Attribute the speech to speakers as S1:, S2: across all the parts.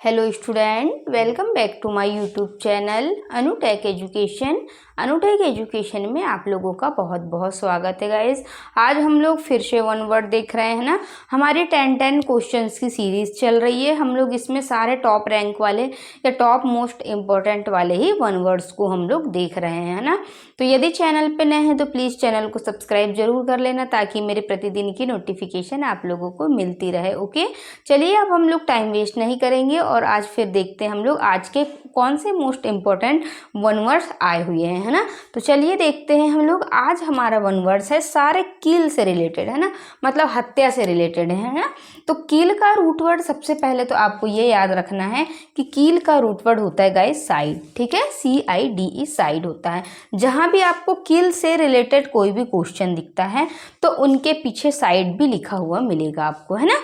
S1: Hello student, welcome back to my YouTube channel Anutech education. Anutech education में आप लोगों का बहुत बहुत स्वागत है गाइस। आज हम लोग फिर से वन वर्ड देख रहे हैं ना। हमारी 10 क्वेश्चंस की सीरीज चल रही है। हम लोग इसमें सारे टॉप रैंक वाले या टॉप मोस्ट इम्पोर्टेंट वाले ही वन वर्ड्स को हम लोग देख रहे हैं ना। तो यदि चैनल पे नए हैं तो प्लीज़ चैनल को सब्सक्राइब जरूर कर लेना ताकि मेरे प्रतिदिन की नोटिफिकेशन आप लोगों को मिलती रहे। ओके, चलिए अब हम लोग टाइम वेस्ट नहीं करेंगे और आज फिर देखते हैं हम लोग आज के कौन से मोस्ट इम्पोर्टेंट वन वर्ड्स आए हुए हैं, है ना। तो चलिए देखते हैं हम लोग। आज हमारा वन वर्ड्स है सारे किल से रिलेटेड, है ना, मतलब हत्या से रिलेटेड है ना। तो किल का रूट वर्ड सबसे पहले तो आपको ये याद रखना है कि किल का रूट वर्ड होता है गाइस साइड, ठीक है, CIDE साइड होता है। जहां भी आपको किल से रिलेटेड कोई भी क्वेश्चन दिखता है तो उनके पीछे साइड भी लिखा हुआ मिलेगा आपको, है ना।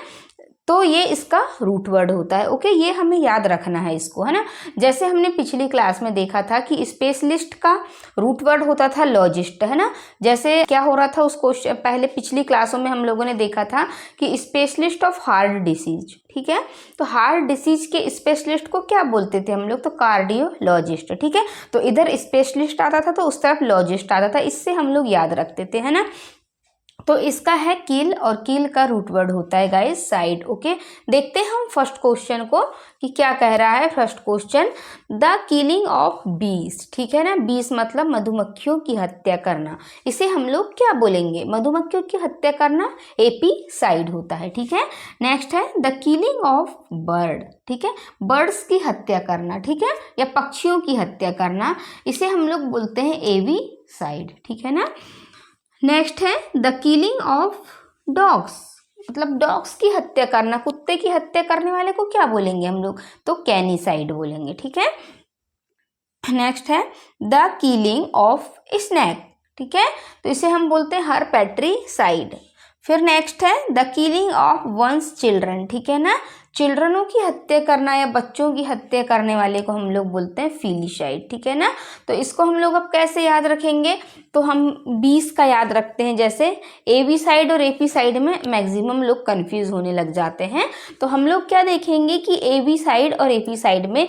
S1: तो ये इसका रूट वर्ड होता है। ओके, ये हमें याद रखना है इसको, है ना। जैसे हमने पिछली क्लास में देखा था कि स्पेशलिस्ट का रूट वर्ड होता था लॉजिस्ट, है ना। जैसे क्या हो रहा था उस क्वेश्चन पहले पिछली क्लासों में हम लोगों ने देखा था कि स्पेशलिस्ट ऑफ हार्ट डिसीज, ठीक है। तो हार्ट डिसीज के स्पेशलिस्ट को क्या बोलते थे हम लोग, तो कार्डियोलॉजिस्ट, ठीक है। तो इधर स्पेशलिस्ट आता था तो उस तरफ लॉजिस्ट आता था, इससे हम लोग याद रखते थे, है ना। तो इसका है किल और किल का रूट वर्ड होता है गाइस साइड। ओके, देखते हैं हम फर्स्ट क्वेश्चन को कि क्या कह रहा है। First question, the killing of बीस, ठीक है ना। बीस मतलब मधुमक्खियों की हत्या करना। इसे हम लोग क्या बोलेंगे, मधुमक्खियों की हत्या करना AP साइड होता है, ठीक है। नेक्स्ट है द किलिंग ऑफ बर्ड, ठीक है, बर्ड्स की हत्या करना, ठीक है, या पक्षियों की हत्या करना, इसे हम लोग बोलते हैं AV साइड, ठीक है ना। नेक्स्ट है द किलिंग ऑफ डॉग्स, मतलब डॉग्स की हत्या करना, कुत्ते की हत्या करने वाले को क्या बोलेंगे हम लोग, तो कैनीसाइड बोलेंगे, ठीक है। नेक्स्ट है द किलिंग ऑफ स्नैक, ठीक है, तो इसे हम बोलते हैं हर्पेट्रीसाइड। फिर नेक्स्ट है the killing of one's children, ठीक है ना, चिल्ड्रनों की हत्या करना या बच्चों की हत्या करने वाले को हम लोग बोलते हैं फीलिसाइड, ठीक है ना। तो इसको हम लोग अब कैसे याद रखेंगे, तो हम 20 का याद रखते हैं। जैसे AV साइड और AP साइड में मैक्सिमम लोग कंफ्यूज होने लग जाते हैं, तो हम लोग क्या देखेंगे कि AV साइड और AP साइड में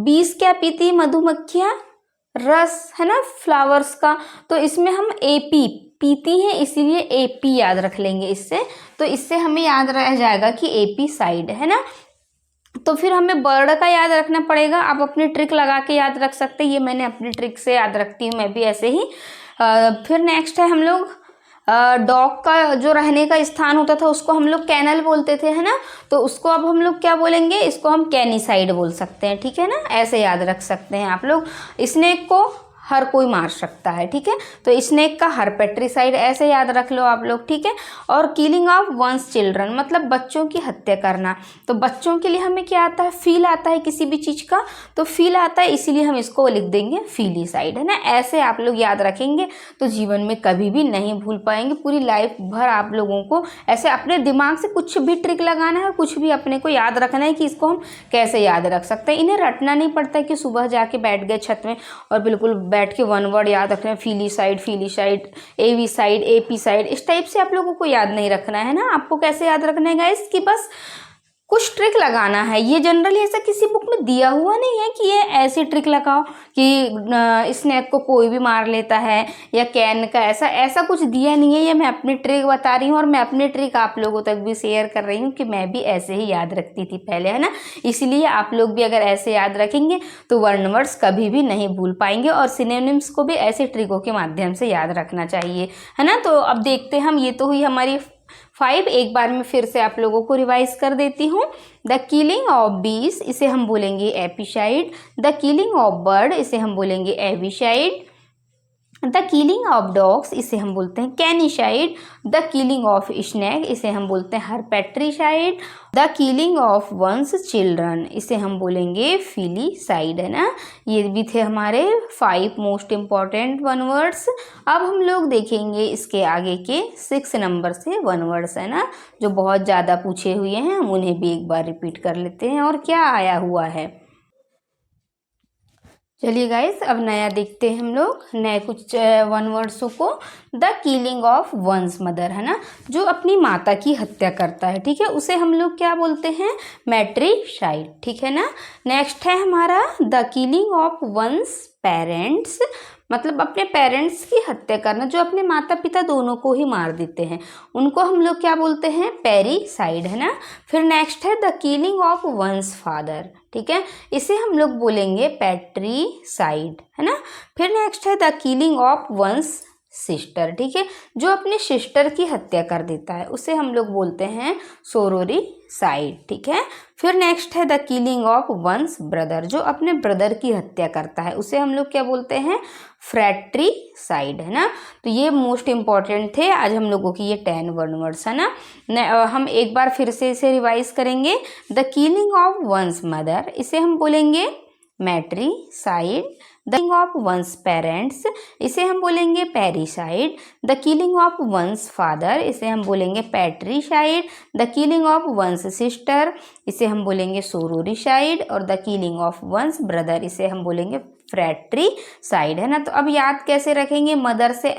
S1: 20 क्या पीती मधुमक्खियाँ, रस, है ना, फ्लावर्स का। तो इसमें हम AP पीती हैं इसीलिए AP याद रख लेंगे इससे। तो इससे हमें याद रह जाएगा कि AP साइड, है ना। तो फिर हमें बर्ड का याद रखना पड़ेगा। आप अपनी ट्रिक लगा के याद रख सकते हैं, ये मैंने अपनी ट्रिक से याद रखती हूँ मैं भी ऐसे ही। फिर नेक्स्ट है हम लोग डॉग का जो रहने का स्थान होता था उसको हम लोग कैनल बोलते थे, है ना। तो उसको अब हम लोग क्या बोलेंगे, इसको हम कैनीसाइड बोल सकते हैं, ठीक है ना। ऐसे याद रख सकते हैं आप लोग। स्नेक को हर कोई मार सकता है, ठीक है, तो स्नेक का हर्पेट्रीसाइड ऐसे याद रख लो आप लोग, ठीक है। और किलिंग ऑफ वंस चिल्ड्रन मतलब बच्चों की हत्या करना। तो बच्चों के लिए हमें क्या आता है, फील आता है किसी भी चीज़ का, तो फील आता है इसीलिए हम इसको लिख देंगे फीलिसाइड, है ना। ऐसे आप लोग याद रखेंगे तो जीवन में कभी भी नहीं भूल पाएंगे। पूरी लाइफ भर आप लोगों को ऐसे अपने दिमाग से कुछ भी ट्रिक लगाना है और कुछ भी अपने को याद रखना है कि इसको हम कैसे याद रख सकते हैं। इन्हें रटना नहीं पड़ता है कि सुबह जाके बैठ गए छत में और बिल्कुल बैठ के वन वर्ड याद रखना है, फीलिसाइड, AV साइड, AP साइड, इस टाइप से आप लोगों को याद नहीं रखना है ना। आपको कैसे याद रखना है गाइस कि बस कुछ ट्रिक लगाना है। ये जनरली ऐसा किसी बुक में दिया हुआ नहीं है कि ये ऐसी ट्रिक लगाओ कि स्नेक को कोई भी मार लेता है या कैन का, ऐसा कुछ दिया नहीं है। ये मैं अपनी ट्रिक बता रही हूँ और मैं अपनी ट्रिक आप लोगों तक भी शेयर कर रही हूँ कि मैं भी ऐसे ही याद रखती थी पहले, है ना। इसलिए आप लोग भी अगर ऐसे याद रखेंगे तो वर्ड वर्ड्स कभी भी नहीं भूल पाएंगे और सिनोनिम्स को भी ऐसे ट्रिकों के माध्यम से याद रखना चाहिए, है ना। तो अब देखते हैं हम, ये तो हुई हमारी 5। एक बार मैं फिर से आप लोगों को रिवाइज कर देती हूँ। द किलिंग ऑफ बीस इसे हम बोलेंगे apicide, the killing of bird इसे हम बोलेंगे avicide, the killing of dogs इसे हम बोलते हैं canicide, the killing of snake इसे हम बोलते हैं herpeticide, the killing of one's children इसे हम बोलेंगे फीलिसाइड, है ना। ये भी थे हमारे 5 मोस्ट इम्पॉर्टेंट वन वर्ड्स। अब हम लोग देखेंगे इसके आगे के 6 नंबर से वन वर्ड्स, है ना, जो बहुत ज़्यादा पूछे हुए हैं। हम उन्हें भी एक बार रिपीट कर लेते हैं और क्या आया हुआ है। चलिए गाइस, अब नया देखते हैं हम लोग नए कुछ वन वर्ड्सों को। The killing of one's mother, है ना, जो अपनी माता की हत्या करता है, ठीक है, उसे हम लोग क्या बोलते हैं, मैट्रिसाइड, ठीक है ना। नेक्स्ट है हमारा the killing of one's parents, मतलब अपने पेरेंट्स की हत्या करना, जो अपने माता पिता दोनों को ही मार देते हैं, उनको हम लोग क्या बोलते हैं, पेरिसाइड, है ना। फिर नेक्स्ट है the killing of one's father, ठीक है, इसे हम लोग बोलेंगे पैट्रीसाइड, है ना। फिर नेक्स्ट है the killing of one's sister, ठीक है, जो अपने सिस्टर की हत्या कर देता है, उसे हम लोग बोलते हैं सोरोरीसाइड, ठीक है। फिर नेक्स्ट है the killing of one's brother, जो अपने ब्रदर की हत्या करता है, उसे हम लोग क्या बोलते हैं, फ्रैट्रीसाइड, है ना। तो ये मोस्ट इम्पॉर्टेंट थे आज हम लोगों की ये 10 वर्ड्स, है ना। हम एक बार फिर से इसे रिवाइज करेंगे। The killing of one's mother, इसे हम बोलेंगे matricide. The killing of one's parents, इसे हम बोलेंगे parricide. The killing of one's father, इसे हम बोलेंगे patricide. The killing of one's sister, इसे हम बोलेंगे सोरोरीसाइड। और the killing of one's brother, इसे हम बोलेंगे फ्रैट्रीसाइड, है ना। तो अब याद कैसे रखेंगे, मदर से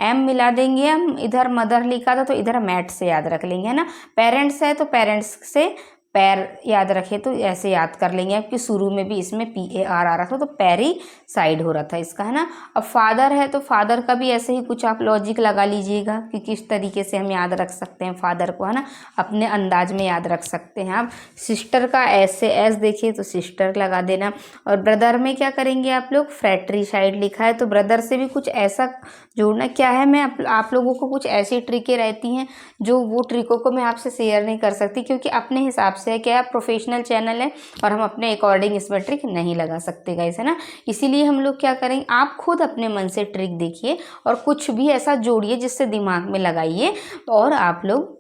S1: एम मिला देंगे हम, इधर मदर लिखा था तो इधर मैट से याद रख लेंगे, है ना। पेरेंट्स है तो पेरेंट्स से पैर याद रखे तो ऐसे याद कर लेंगे आप कि शुरू में भी इसमें PAR आ रहा था तो पैरीसाइड हो रहा था इसका, है ना। अब फादर है तो फादर का भी ऐसे ही कुछ आप लॉजिक लगा लीजिएगा कि किस तरीके से हम याद रख सकते हैं फादर को, है ना, अपने अंदाज में याद रख सकते हैं आप। सिस्टर का ऐसे एस देखिए तो सिस्टर लगा देना। और ब्रदर में क्या करेंगे आप लोग, फ्रैट्रीसाइड लिखा है तो ब्रदर से भी कुछ ऐसा जोड़ना। क्या है, मैं आप लोगों को कुछ ऐसी ट्रिकें रहती हैं जो वो ट्रिकों को मैं आपसे शेयर नहीं कर सकती, क्योंकि अपने हिसाब से है, क्या प्रोफेशनल चैनल है और हम अपने अकॉर्डिंग इसमें ट्रिक नहीं लगा सकते गाइस, है ना। इसीलिए हम लोग क्या करेंगे, आप खुद अपने मन से ट्रिक देखिए और कुछ भी ऐसा जोड़िए जिससे दिमाग में लगाइए और आप लोग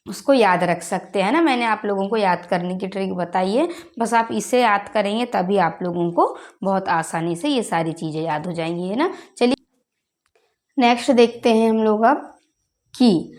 S1: उसको याद रख सकते हैं ना। मैंने आप लोगों को याद करने की ट्रिक बताई है, बस आप इसे याद करेंगे तभी आप लोगों को बहुत आसानी से ये सारी चीज़ें याद हो जाएंगी, है ना। चलिए नेक्स्ट देखते हैं हम लोग अब कि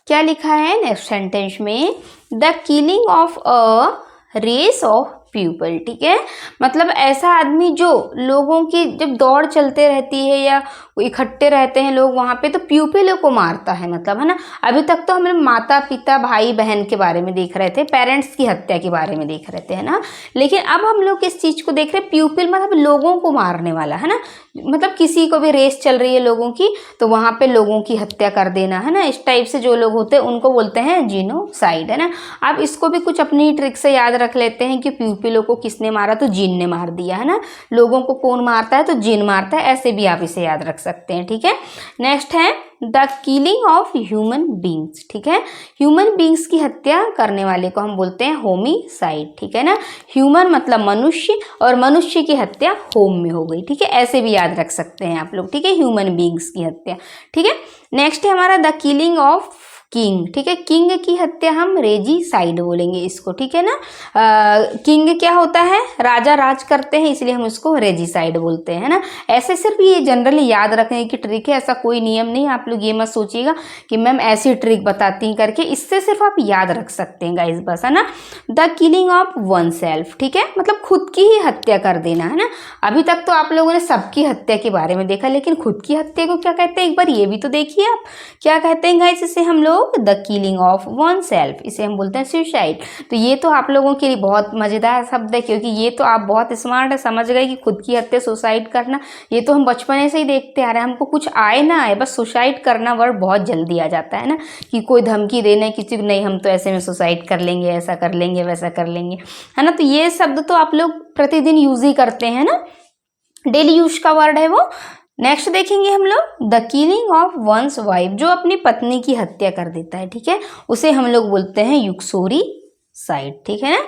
S1: क्या लिखा है नेक्स्ट सेंटेंस में, the killing of a race of people, ठीक है, मतलब ऐसा आदमी जो लोगों की जब दौड़ चलते रहती है या इकट्ठे रहते हैं लोग वहाँ पे तो प्यूपिलों को मारता है, मतलब, है ना। अभी तक तो हम माता पिता भाई बहन के बारे में देख रहे थे, पेरेंट्स की हत्या के बारे में देख रहे थे, है ना, लेकिन अब हम लोग इस चीज़ को देख रहे हैं प्यूपिल मतलब लोगों को मारने वाला, है ना, मतलब किसी को भी रेस चल रही है लोगों की तो वहाँ पे लोगों की हत्या कर देना, है ना, इस टाइप से जो लोग होते हैं उनको बोलते हैं जीनोसाइड, है ना। आप इसको भी कुछ अपनी ट्रिक से याद रख लेते हैं कि प्यूपिलों को किसने मारा, तो जिन ने मार दिया, है ना। लोगों को कौन मारता है, तो जिन मारता है, ऐसे भी आप इसे याद रख सकते हैं, ठीक है। नेक्स्ट है the killing of human beings, ठीक है, ह्यूमन बींग्स की हत्या करने वाले को हम बोलते हैं होमिसाइड, ठीक है ना। ह्यूमन मतलब मनुष्य और मनुष्य की हत्या होम में हो गई, ठीक है, ऐसे भी याद रख सकते हैं आप लोग, ठीक है, ह्यूमन बींग्स की हत्या, ठीक है। नेक्स्ट है हमारा द किलिंग ऑफ किंग, ठीक है, किंग की हत्या हम रेजिसाइड बोलेंगे इसको, ठीक है ना। किंग क्या होता है, राजा राज करते हैं, इसलिए हम इसको रेजिसाइड बोलते हैं ना। ऐसे सिर्फ ये जनरली याद रखने की ट्रिक है, ऐसा कोई नियम नहीं, आप लोग ये मत सोचिएगा कि मैम ऐसी ट्रिक बताती हैं करके, इससे सिर्फ आप याद रख सकते हैं गाइस, बस, है ना। The killing of one self, ठीक है, मतलब खुद की ही हत्या कर देना, है ना। अभी तक तो आप लोगों ने सबकी हत्या के बारे में देखा, लेकिन खुद की हत्या को क्या कहते हैं, एक बार ये भी तो देखिए आप, क्या कहते हैं गाइस इसे हम लोग, the killing of one self, इसे हम बोलते हैं सुसाइड। तो ये तो आप लोगों के लिए बहुत मजेदार शब्द है, क्योंकि ये तो आप बहुत स्मार्ट है, समझ गए कि खुद की हत्या सुसाइड करना, ये तो हम बचपन से ही देखते आ रहे हैं, हमको कुछ आए ना आए बस सुसाइड करना वर्ड बहुत जल्दी आ जाता है ना, कि कोई धमकी देना किसी को, नहीं हम तो ऐसे में सुसाइड कर लेंगे, ऐसा कर लेंगे, वैसा कर लेंगे, है ना। तो ये शब्द तो आप लोग प्रतिदिन यूज ही करते हैं ना, डेली यूज का वर्ड है वो। नेक्स्ट देखेंगे हम लोग the killing of one's wife, जो अपनी पत्नी की हत्या कर देता है, ठीक है, उसे हम लोग बोलते हैं यूक्सोरीसाइड, ठीक है ना।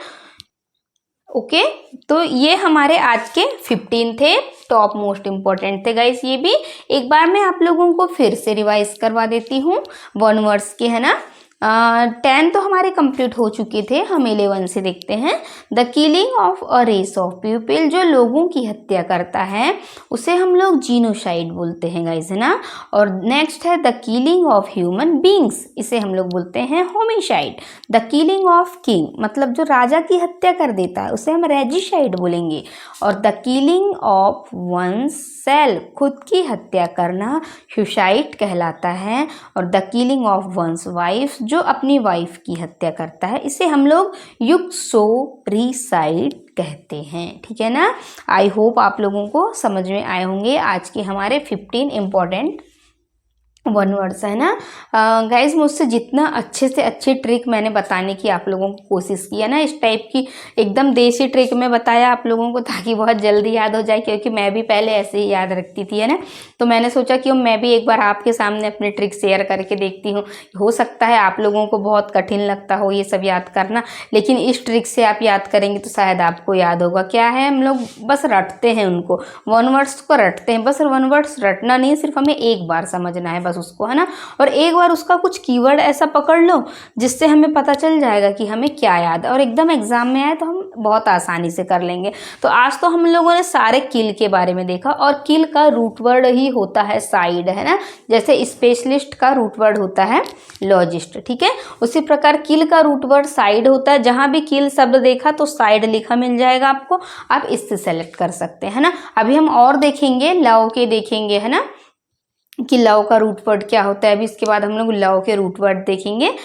S1: ओके, तो ये हमारे आज के 15 थे, टॉप मोस्ट इम्पोर्टेंट थे गाइस। ये भी एक बार मैं आप लोगों को फिर से रिवाइज करवा देती हूँ वन वर्ड्स के, है ना। 10 तो हमारे कंप्लीट हो चुके थे, हम 11 से देखते हैं। The killing of a race of people, जो लोगों की हत्या करता है उसे हम लोग जीनोसाइड बोलते हैं गाइस, है ना। और नेक्स्ट है the killing of human beings, इसे हम लोग बोलते हैं homicide. The killing of king, मतलब जो राजा की हत्या कर देता है उसे हम रेजिसाइड बोलेंगे। और the killing of one's self, खुद की हत्या करना सुसाइड कहलाता है। और the killing of one's wife, जो अपनी वाइफ की हत्या करता है, इसे हम लोग यूक्सोरिसाइड कहते हैं, ठीक है ना। आई होप आप लोगों को समझ में आए होंगे आज के हमारे 15 इम्पॉर्टेंट 1 वर्ड्स, है ना। गाइज मुझसे जितना अच्छे से अच्छी ट्रिक मैंने बताने की आप लोगों को कोशिश की है ना, इस टाइप की एकदम देसी ट्रिक में बताया आप लोगों को ताकि बहुत जल्दी याद हो जाए, क्योंकि मैं भी पहले ऐसे ही याद रखती थी, है ना। तो मैंने सोचा कि मैं भी एक बार आपके सामने अपनी ट्रिक शेयर करके देखती हूँ। हो सकता है आप लोगों को बहुत कठिन लगता हो ये सब याद करना, लेकिन इस ट्रिक से आप याद करेंगे तो शायद आपको याद होगा। क्या है, हम लोग बस रटते हैं उनको, 1 वर्ड्स को रटते हैं बस। 1 वर्ड्स रटना नहीं, सिर्फ हमें एक बार समझना है बस उसको, है ना। और एक बार उसका कुछ कीवर्ड ऐसा पकड़ लो जिससे हमें पता चल जाएगा कि हमें क्या याद है, और एकदम एग्जाम में आए तो हम बहुत आसानी से कर लेंगे। तो आज तो हम लोगों ने सारे किल के बारे में देखा, और किल का रूट वर्ड ही होता है साइड, है ना। जैसे स्पेशलिस्ट का रूट वर्ड होता है लॉजिस्ट, ठीक है, उसी प्रकार किल का रूट वर्ड साइड होता है। जहां भी किल शब्द देखा तो साइड लिखा मिल जाएगा आपको, आप इससे सेलेक्ट कर सकते हैं ना। अभी हम और देखेंगे, लव के देखेंगे, है ना, कि लव का रूट वर्ड क्या होता है। अभी इसके बाद हम लोग लव के रूट वर्ड देखेंगे।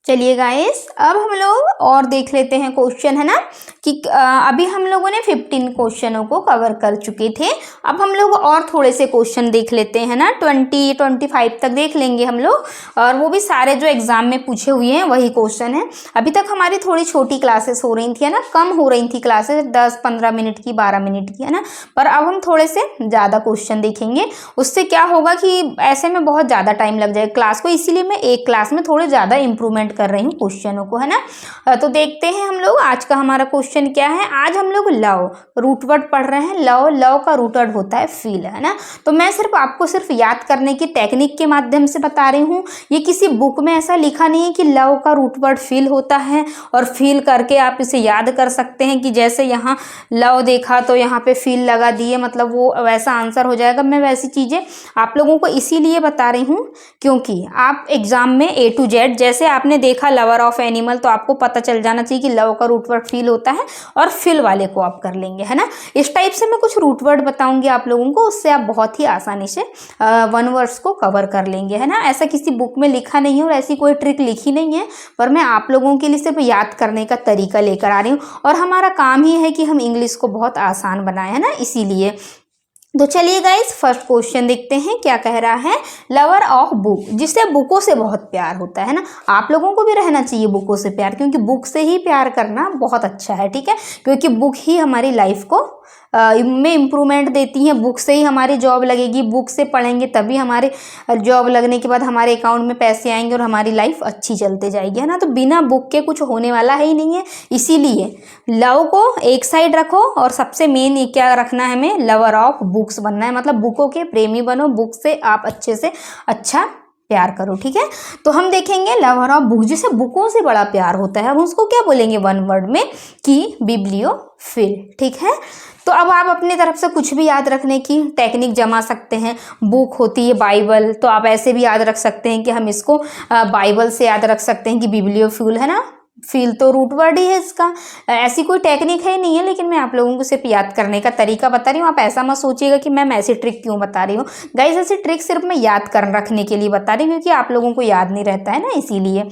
S1: चलिए गाइस, अब हम लोग और देख लेते हैं क्वेश्चन, है ना, कि अभी हम लोगों ने 15 क्वेश्चनों को कवर कर चुके थे। अब हम लोग और थोड़े से क्वेश्चन देख लेते हैं ना, 20-25 तक देख लेंगे हम लोग, और वो भी सारे जो एग्जाम में पूछे हुए हैं वही क्वेश्चन है। अभी तक हमारी थोड़ी छोटी क्लासेस हो रही थी, है ना, कम हो रही थी क्लासेस, 10-15 मिनट की, 12 मिनट की, है ना। पर अब हम थोड़े से ज़्यादा क्वेश्चन देखेंगे। उससे क्या होगा कि ऐसे में बहुत ज़्यादा टाइम लग जाएगा क्लास को, इसीलिए मैं एक क्लास में थोड़े ज़्यादा इंप्रूवमेंट कर रही हूँ क्वेश्चनों को, है ना। तो देखते हैं हम लोग आज का हमारा क्वेश्चन क्या है। आज हम लोग लव रूट वर्ड पढ़ रहे हैं। लव, लव का रूट वर्ड होता है फील, है ना। तो मैं आपको सिर्फ याद करने की टेक्निक के माध्यम से बता रही हूँ। ये किसी बुक में ऐसा लिखा नहीं है कि लव का रूट वर्ड फील होता है और फील करके आप इसे याद कर सकते हैं कि जैसे यहाँ लव देखा तो यहाँ पे फील लगा दिए, मतलब वो वैसा आंसर हो जाएगा। मैं वैसी चीज़ें आप लोगों को इसीलिए बता रही हूँ क्योंकि आप एग्जाम में A to Z, जैसे आपने देखा लवर ऑफ एनिमल, तो आपको पता चल जाना चाहिए कि लव का रूट वर्ड फील होता है, और फील वाले को आप कर लेंगे, है ना। इस टाइप से मैं कुछ रूट वर्ड बताऊंगी आप लोगों को, उससे आप बहुत ही आसानी से 1 वर्ड्स को कवर कर लेंगे, है ना। ऐसा किसी बुक में लिखा नहीं है और ऐसी कोई ट्रिक लिखी नहीं है, पर मैं आप लोगों के लिए सिर्फ याद करने का तरीका लेकर आ रही हूँ। और हमारा काम ही है कि हम इंग्लिश को बहुत आसान बनाए, है ना, इसीलिए। तो चलिए गाइस, फर्स्ट क्वेश्चन देखते हैं क्या कह रहा है। लवर ऑफ बुक, जिसे बुकों से बहुत प्यार होता है ना। आप लोगों को भी रहना चाहिए बुकों से प्यार, क्योंकि बुक से ही प्यार करना बहुत अच्छा है, ठीक है। क्योंकि बुक ही हमारी लाइफ को में इम्प्रूवमेंट देती है। बुक से ही हमारी जॉब लगेगी, बुक से पढ़ेंगे तभी हमारे जॉब लगने के बाद हमारे अकाउंट में पैसे आएंगे और हमारी लाइफ अच्छी चलते जाएगी, है ना। तो बिना बुक के कुछ होने वाला है ही नहीं है। इसीलिए लव को एक साइड रखो, और सबसे मेन ये क्या रखना है, हमें लवर ऑफ बुक्स बनना है, मतलब बुकों के प्रेमी बनो। बुक से आप अच्छे से अच्छा प्यार करो, ठीक है। तो हम देखेंगे लवर ऑफ बुक, जिसे बुकों से बड़ा प्यार होता है, हम उसको क्या बोलेंगे 1 वर्ड में, कि बिब्लियोफिल, ठीक है। तो अब आप अपनी तरफ से कुछ भी याद रखने की टेक्निक जमा सकते हैं। बुक होती है बाइबल, तो आप ऐसे भी याद रख सकते हैं कि हम इसको बाइबल से याद रख सकते हैं कि बिब्लियोफिल, है ना। फील तो रूट वर्ड ही है इसका, ऐसी कोई टेक्निक है नहीं है, लेकिन मैं आप लोगों को सिर्फ याद करने का तरीका बता रही हूँ। आप ऐसा मत सोचिएगा कि मैम ऐसी ट्रिक क्यों बता रही हूँ। गाइस, ऐसी ट्रिक सिर्फ मैं याद कर रखने के लिए बता रही हूँ, क्योंकि आप लोगों को याद नहीं रहता है ना, इसीलिए।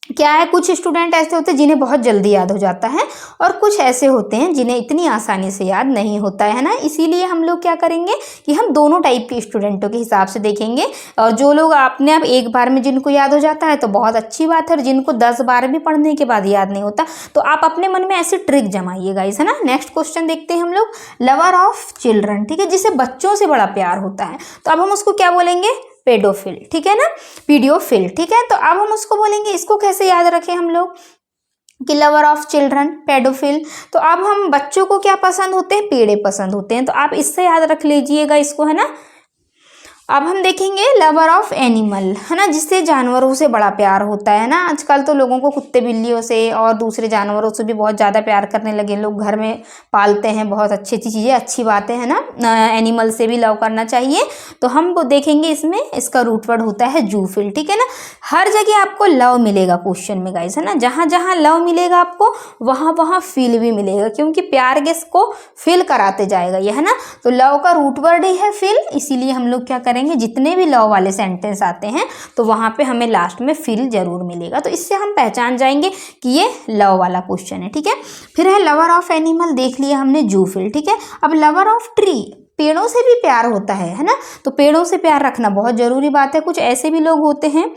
S1: क्या है, कुछ स्टूडेंट ऐसे होते हैं जिन्हें बहुत जल्दी याद हो जाता है, और कुछ ऐसे होते हैं जिन्हें इतनी आसानी से याद नहीं होता है ना। इसीलिए हम लोग क्या करेंगे कि हम दोनों टाइप के स्टूडेंटों के हिसाब से देखेंगे। और जो लोग अपने आप एक बार में जिनको याद हो जाता है तो बहुत अच्छी बात है, और जिनको 10 बार भी पढ़ने के बाद याद नहीं होता तो आप अपने मन में ऐसी ट्रिक जमाइएगा, है ना। नेक्स्ट क्वेश्चन देखते हैं हम लोग, लवर ऑफ चिल्ड्रन, ठीक है, जिसे बच्चों से बड़ा प्यार होता है, तो अब हम उसको क्या बोलेंगे, पेडोफिल, ठीक है ना, पीडियोफिल, ठीक है। तो अब हम उसको बोलेंगे, इसको कैसे याद रखें हम लोग कि लवर ऑफ चिल्ड्रन, पेडोफिल। तो अब हम बच्चों को क्या पसंद होते हैं, पेड़े पसंद होते हैं, तो आप इससे याद रख लीजिएगा इसको, है ना। अब हम देखेंगे लवर ऑफ एनिमल, है ना, जिससे जानवरों से बड़ा प्यार होता है ना। आजकल तो लोगों को कुत्ते बिल्लियों से और दूसरे जानवरों से भी बहुत ज़्यादा प्यार करने लगे लोग, घर में पालते हैं, बहुत अच्छी अच्छी चीज़ें, अच्छी बातें हैं ना। एनिमल से भी लव करना चाहिए। तो हम वो देखेंगे इसमें, इसका रूट वर्ड होता है जूफिल, ठीक है ना। हर जगह आपको लव मिलेगा क्वेश्चन में गाइस, है ना। जहाँ जहाँ लव मिलेगा आपको वहाँ वहाँ फील भी मिलेगा, क्योंकि प्यार गेस को फील कराते जाएगा ये, है ना। तो लव का रूट वर्ड ही है फील, इसीलिए हम लोग क्या करेंगे, जितने भी लव वाले सेंटेंस आते हैं तो वहां पे हमें लास्ट में फील जरूर मिलेगा। तो इससे हम पहचान जाएंगे कि ये लव वाला क्वेश्चन है, ठीक है। फिर है लवर ऑफ एनिमल, देख लिया हमने जूफिल, ठीक है। अब लवर ऑफ ट्री, पेड़ों से भी प्यार होता है ना। तो पेड़ों से प्यार रखना बहुत जरूरी बात है। कुछ ऐसे भी लोग होते हैं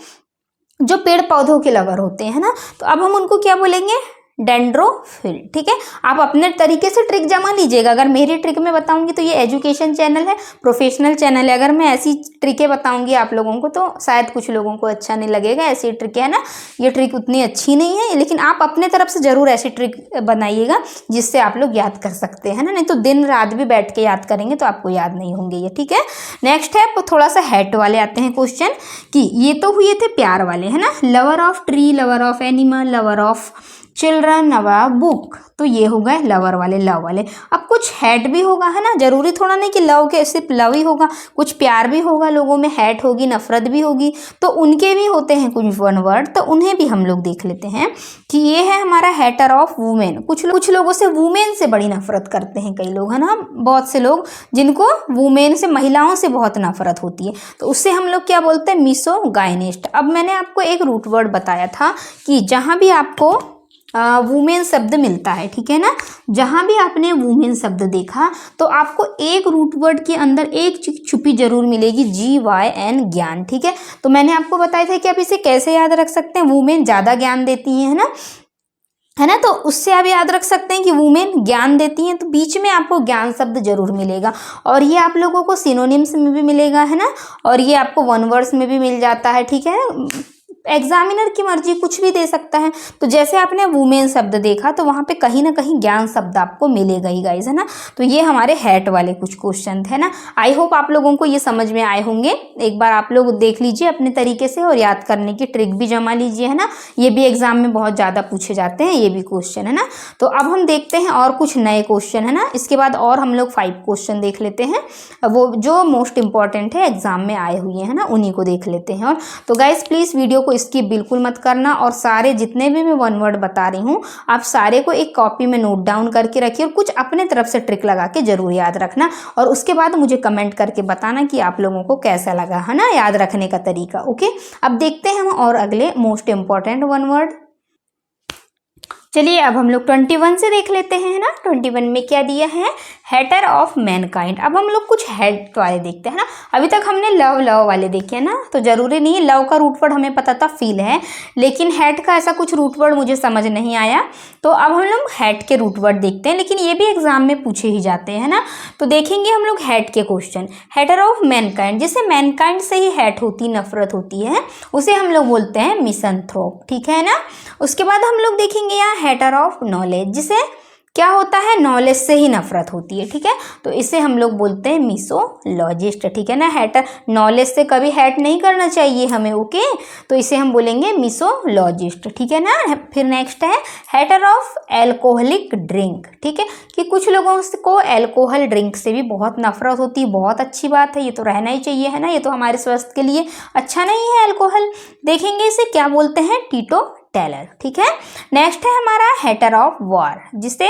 S1: जो पेड़ पौधों के लवर होते हैं ना, तो अब हम उनको क्या बोलेंगे, डेंड्रोफिल, ठीक है। आप अपने तरीके से ट्रिक जमा लीजिएगा। अगर मेरी ट्रिक में बताऊंगी तो ये एजुकेशन चैनल है, प्रोफेशनल चैनल है। अगर मैं ऐसी ट्रिकें बताऊंगी आप लोगों को तो शायद कुछ लोगों को अच्छा नहीं लगेगा। ऐसी ट्रिक है ना, ये ट्रिक उतनी अच्छी नहीं है, लेकिन आप अपने तरफ से जरूर ऐसी ट्रिक बनाइएगा जिससे आप लोग याद कर सकते हैं ना। नहीं तो दिन रात भी बैठ के याद करेंगे तो आपको याद नहीं होंगे ये, ठीक है। नेक्स्ट है थोड़ा सा हैट वाले आते हैं क्वेश्चन, कि ये तो हुए थे प्यार वाले, है ना। Lover of tree, lover of animal, lover of children, lover book, तो ये हो गए लवर वाले, लव वाले। अब कुछ हैट भी होगा, है ना। जरूरी थोड़ा नहीं कि लव के सिर्फ लव ही होगा, कुछ प्यार भी होगा लोगों में, हैट होगी, नफरत भी होगी, तो उनके भी होते हैं कुछ वन वर्ड, तो उन्हें भी हम लोग देख लेते हैं कि ये है हमारा हैटर ऑफ वुमेन। कुछ लोगों से वुमेन से बड़ी नफरत करते हैं कई लोग, है ना। बहुत से लोग जिनको वुमेन से, महिलाओं से बहुत नफरत होती है, तो उससे हम लोग क्या बोलते हैं, मिसोगाइनिस्ट। अब मैंने आपको एक रूट वर्ड बताया था कि जहाँ भी आपको वुमेन शब्द मिलता है, ठीक है ना, जहां भी आपने वुमेन शब्द देखा तो आपको एक रूट वर्ड के अंदर एक चीज छुपी जरूर मिलेगी, GYN, ज्ञान, ठीक है। तो मैंने आपको बताया था कि आप इसे कैसे याद रख सकते हैं, वुमेन ज्यादा ज्ञान देती है ना, तो उससे आप याद रख सकते हैं कि वुमेन ज्ञान देती हैं, तो बीच में आपको ज्ञान शब्द जरूर मिलेगा। और ये आप लोगों को सिनोनिम्स में भी मिलेगा, है ना, और ये आपको वन वर्ड्स में भी मिल जाता है, ठीक है। एग्जामिनर की मर्जी, कुछ भी दे सकता है। तो जैसे आपने वुमेन शब्द देखा तो वहां पे कहीं ना कहीं ज्ञान शब्द आपको मिलेगा ही गाइस, है ना। तो ये हमारे हैट वाले कुछ क्वेश्चन थे ना। आई होप आप लोगों को ये समझ में आए होंगे। एक बार आप लोग देख लीजिए अपने तरीके से और याद करने की ट्रिक भी जमा लीजिए, है ना। ये भी एग्जाम में बहुत ज़्यादा पूछे जाते हैं ये भी क्वेश्चन, है ना। तो अब हम देखते हैं और कुछ नए क्वेश्चन, है ना। इसके बाद और हम लोग 5 क्वेश्चन देख लेते हैं, वो जो मोस्ट इंपॉर्टेंट है एग्जाम में आए हुए हैं ना, उन्हीं को देख लेते हैं। और तो गाइस प्लीज़ वीडियो को इसकी बिल्कुल मत करना, और सारे जितने भी मैं वन वर्ड बता रही हूँ आप सारे को एक कॉपी में नोट डाउन करके रखिए, और कुछ अपने तरफ से ट्रिक लगा के जरूर याद रखना, और उसके बाद मुझे कमेंट करके बताना कि आप लोगों को कैसा लगा, है ना, याद रखने का तरीका। ओके, अब देखते हैं हम और अगले मोस्ट इंपॉर्टेंट वन वर्ड। चलिए अब हम लोग 21 से देख लेते हैं, है ना। 21 में क्या दिया है, हेटर ऑफ मैनकाइंड। अब हम लोग कुछ हेट वाले देखते हैं ना। अभी तक हमने लव वाले देखे हैं ना, तो जरूरी नहीं है, लव का रूट वर्ड हमें पता था फील है, लेकिन हेट का ऐसा कुछ रूट वर्ड मुझे समझ नहीं आया। तो अब हम लोग हेट के रूट वर्ड देखते हैं, लेकिन ये भी एग्जाम में पूछे ही जाते हैं ना। तो देखेंगे हम लोग हेट के क्वेश्चन। हेटर ऑफ मैनकाइंड, जिससे मैनकाइंड से ही हेट होती, नफरत होती है, उसे हम लोग बोलते हैं मिसंथ्रोप, ठीक है ना। उसके बाद हम लोग देखेंगे यहाँ हेटर ऑफ नॉलेज, जिसे क्या होता है, नॉलेज से ही नफरत होती है, ठीक है। तो इसे हम लोग बोलते हैं मिसोलॉजिस्ट, ठीक है ना। हेटर, नॉलेज से कभी हेट नहीं करना चाहिए हमें, ओके। तो इसे हम बोलेंगे मिसोलॉजिस्ट, ठीक है ना। फिर नेक्स्ट है हेटर ऑफ एल्कोहलिक ड्रिंक, ठीक है, कि कुछ लोगों को एल्कोहल ड्रिंक से भी बहुत नफरत होती है। बहुत अच्छी बात है, ये तो रहना ही चाहिए, है ना, ये तो हमारे स्वास्थ्य के लिए अच्छा नहीं है एल्कोहल। देखेंगे इसे क्या बोलते हैं, टीटो टेलर, ठीक है। नेक्स्ट है हमारा हेटर ऑफ वॉर, जिससे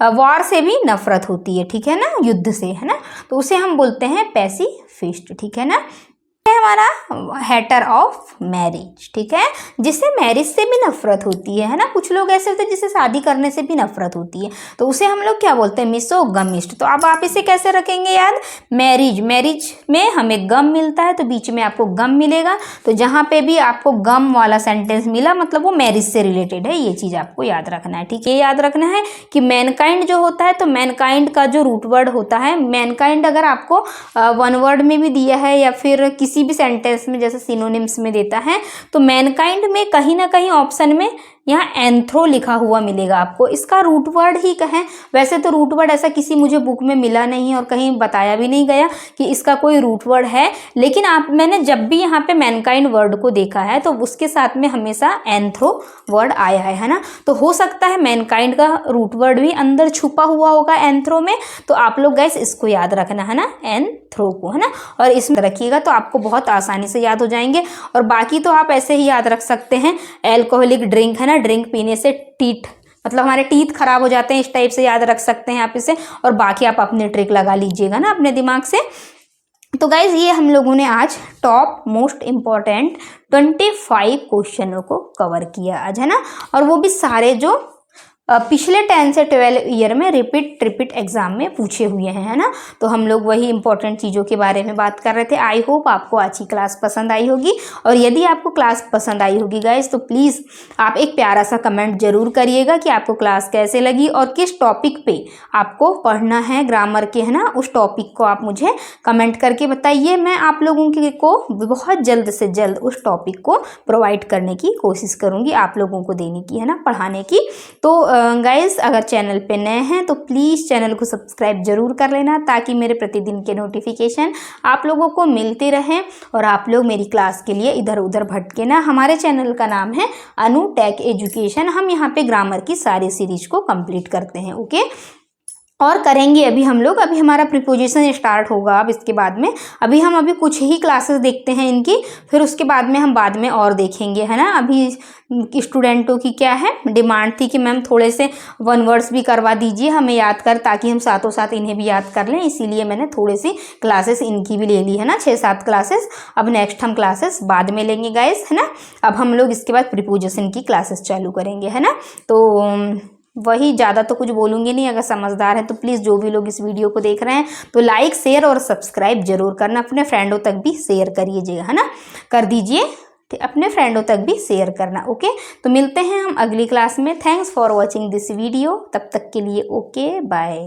S1: वॉर से भी नफरत होती है, ठीक है ना, युद्ध से, है ना। तो उसे हम बोलते हैं पैसिफिस्ट, ठीक है ना। है हमारा हेटर ऑफ मैरिज, ठीक है, जिससे मैरिज से भी नफरत होती है ना। कुछ लोग ऐसे होते हैं जिससे शादी करने से भी नफरत होती है, तो उसे हम लोग क्या बोलते हैं, मिसोगमिस्ट। तो अब आप इसे कैसे रखेंगे याद, मैरिज में हमें गम मिलता है, तो बीच में आपको गम मिलेगा, तो जहाँ पे भी आपको गम वाला सेंटेंस मिला मतलब वो मैरिज से रिलेटेड है, ये चीज़ आपको याद रखना है, ठीक है। याद रखना है कि मैनकाइंड जो होता है, तो मैनकाइंड का जो रूट वर्ड होता है, मैनकाइंड अगर आपको वन वर्ड में भी दिया है या फिर किसी भी सेंटेंस में जैसे सिनोनिम्स में देता है, तो मैनकाइंड में कहीं ना कहीं ऑप्शन में यहाँ एंथ्रो लिखा हुआ मिलेगा आपको। इसका रूट वर्ड ही कहें, वैसे तो रूट वर्ड ऐसा किसी मुझे बुक में मिला नहीं और कहीं बताया भी नहीं गया कि इसका कोई रूट वर्ड है, लेकिन मैंने जब भी यहाँ पे मैनकाइंड वर्ड को देखा है तो उसके साथ में हमेशा एंथ्रो वर्ड आया है ना। तो हो सकता है मैनकाइंड का रूट वर्ड भी अंदर छुपा हुआ होगा एंथ्रो में। तो आप लोग गाइस इसको याद रखना है ना, एंथ्रो को, है ना, और इसमें रखिएगा तो आपको बहुत आसानी से याद हो जाएंगे। और बाकी तो आप ऐसे ही याद रख सकते हैं, एल्कोहलिक ड्रिंक है ना, ड्रिंक पीने से टीथ मतलब हमारे टीथ खराब हो जाते हैं, इस टाइप से याद रख सकते हैं आप इसे। और बाकी आप अपनी ट्रिक लगा लीजिएगा ना अपने दिमाग से। तो गाइज ये हम लोगों ने आज टॉप मोस्ट इम्पॉर्टेंट 25 क्वेश्चनों को कवर किया आज, है ना, और वो भी सारे जो पिछले 10 से 12 ईयर में रिपीट एग्जाम में पूछे हुए हैं, है ना। तो हम लोग वही इंपॉर्टेंट चीज़ों के बारे में बात कर रहे थे। आई होप आपको आज की क्लास पसंद आई होगी, और यदि आपको क्लास पसंद आई होगी गाइज तो प्लीज़ आप एक प्यारा सा कमेंट जरूर करिएगा कि आपको क्लास कैसे लगी और किस टॉपिक पे आपको पढ़ना है ग्रामर के, है ना, उस टॉपिक को आप मुझे कमेंट करके बताइए। मैं आप लोगों को बहुत जल्द से जल्द उस टॉपिक को प्रोवाइड करने की कोशिश करूँगी, आप लोगों को देने की, है ना, पढ़ाने की। तो गाइस अगर चैनल पे नए हैं तो प्लीज़ चैनल को सब्सक्राइब जरूर कर लेना, ताकि मेरे प्रतिदिन के नोटिफिकेशन आप लोगों को मिलते रहें और आप लोग मेरी क्लास के लिए इधर उधर भटके ना। हमारे चैनल का नाम है अनु टेक एजुकेशन। हम यहाँ पे ग्रामर की सारी सीरीज को कंप्लीट करते हैं, ओके, और करेंगे अभी हम लोग। अभी हमारा प्रीपोजिशन स्टार्ट होगा अब इसके बाद में। अभी कुछ ही क्लासेस देखते हैं इनकी, फिर उसके बाद में हम बाद में और देखेंगे, है ना। अभी स्टूडेंटों की क्या है डिमांड थी कि मैम थोड़े से 1 वर्ड्स भी करवा दीजिए हमें याद कर, ताकि हम साथों साथ इन्हें भी याद कर लें, इसीलिए मैंने थोड़ी सी क्लासेस इनकी भी ले ली, है ना, 6-7 क्लासेस। अब नेक्स्ट हम क्लासेस बाद में लेंगे गाइस, है ना। अब हम लोग इसके बाद प्रीपोजिशन की क्लासेस चालू करेंगे, है ना। तो वही ज़्यादा तो कुछ बोलूँगी नहीं। अगर समझदार है तो प्लीज़ जो भी लोग इस वीडियो को देख रहे हैं तो लाइक शेयर और सब्सक्राइब जरूर करना, अपने फ्रेंडों तक भी शेयर करिएगा, है ना, कर दीजिए, अपने फ्रेंडों तक भी शेयर करना, ओके। तो मिलते हैं हम अगली क्लास में। Thanks for watching this video, तब तक के लिए ओके बाय।